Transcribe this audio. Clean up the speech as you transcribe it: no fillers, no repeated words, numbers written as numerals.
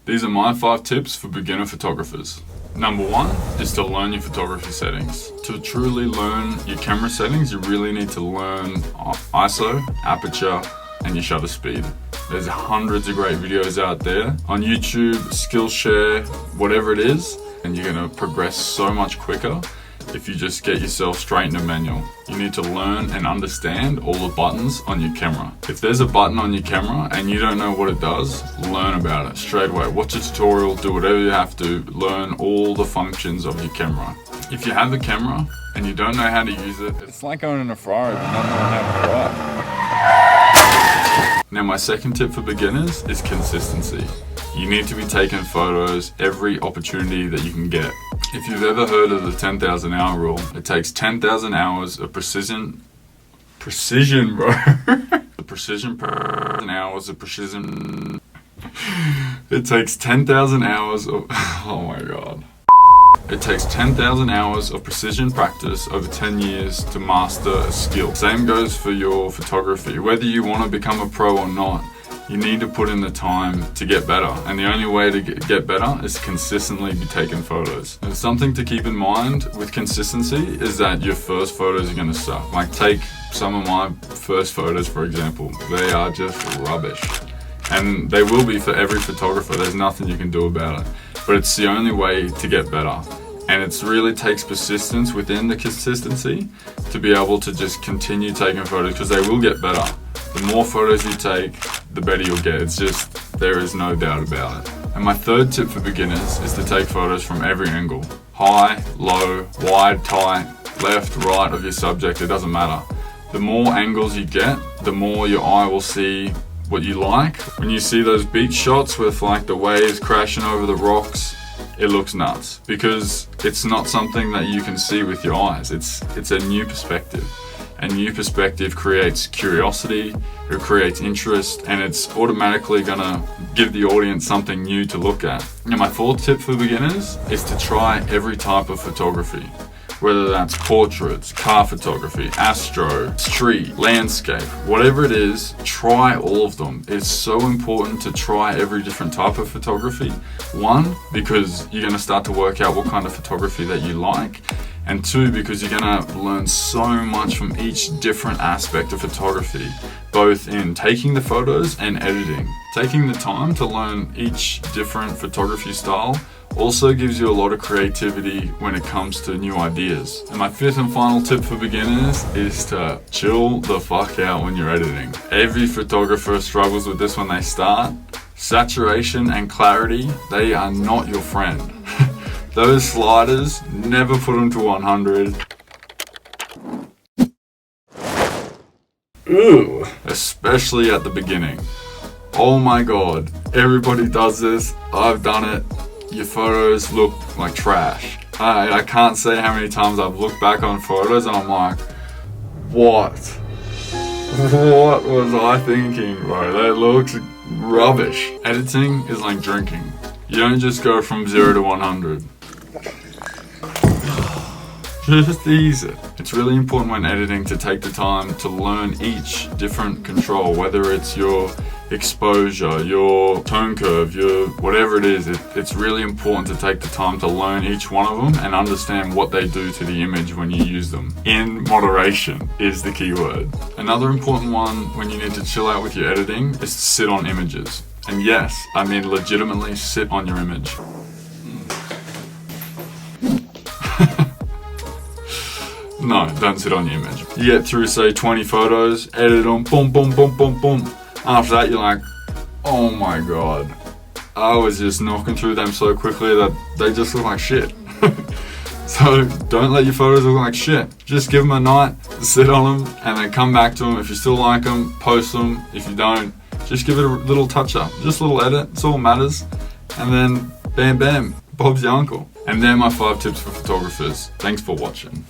These are my 5 tips for beginner photographers. Number 1 is to learn your photography settings. To truly learn your camera settings, you really need to learn ISO, aperture, and your shutter speed. There's hundreds of great videos out there on YouTube, Skillshare, whatever it is, and you're gonna progress so much quicker if you just get yourself straight into manual. You need to learn and understand all the buttons on your camera. If there's a button on your camera and you don't know what it does, learn about it straight away. Watch a tutorial, do whatever you have to, learn all the functions of your camera. If you have a camera and you don't know how to use it, it's like going in a Ferrari but not knowing how to drive. Now my second tip for beginners is consistency. You need to be taking photos every opportunity that you can get. If you've ever heard of the 10,000 hour rule, it takes 10,000 hours of precision, bro. The precision per hours of precision. It takes 10,000 hours of, oh my God. It takes 10,000 hours of precision practice over 10 years to master a skill. Same goes for your photography. Whether you want to become a pro or not, you need to put in the time to get better. And the only way to get better is to consistently be taking photos. And something to keep in mind with consistency is that your first photos are gonna suck. Like take some of my first photos, for example. They are just rubbish. And they will be for every photographer. There's nothing you can do about it. But it's the only way to get better. And it really takes persistence within the consistency to be able to just continue taking photos, because they will get better. The more photos you take, the better you'll get. It's just, there is no doubt about it. And my third tip for beginners is to take photos from every angle. High, low, wide, tight, left, right of your subject, it doesn't matter. The more angles you get, the more your eye will see what you like. When you see those beach shots with like the waves crashing over the rocks, it looks nuts because it's not something that you can see with your eyes. It's a new perspective. A new perspective creates curiosity, it creates interest, and it's automatically gonna give the audience something new to look at. Now my fourth tip for beginners is to try every type of photography. Whether that's portraits, car photography, astro, street, landscape, whatever it is, try all of them. It's so important to try every different type of photography. 1, because you're gonna start to work out what kind of photography that you like. And 2, because you're gonna learn so much from each different aspect of photography, both in taking the photos and editing. Taking the time to learn each different photography style also gives you a lot of creativity when it comes to new ideas. And my 5th and final tip for beginners is to chill the fuck out when you're editing. Every photographer struggles with this when they start. Saturation and clarity, they are not your friend. Those sliders, never put them to 100. Ooh, especially at the beginning. Oh my God, everybody does this, I've done it. Your photos look like trash. I can't say how many times I've looked back on photos and I'm like, what was I thinking, bro? That looks rubbish. Editing is like drinking. You don't just go from 0 to 100. Just ease it. It's really important when editing to take the time to learn each different control, whether it's your exposure, your tone curve, your whatever it is. It's really important to take the time to learn each one of them and understand what they do to the image when you use them. In moderation is the key word. Another important one when you need to chill out with your editing is to sit on images. And yes, I mean legitimately sit on your image. No, don't sit on your image. You get through, say, 20 photos, edit them, boom, boom, boom, boom, boom. After that, you're like, oh my God. I was just knocking through them so quickly that they just look like shit. So don't let your photos look like shit. Just give them a night, sit on them, and then come back to them. If you still like them, post them. If you don't, just give it a little touch up. Just a little edit, it's all that matters. And then, bam, bam, Bob's your uncle. And they're my 5 tips for photographers. Thanks for watching.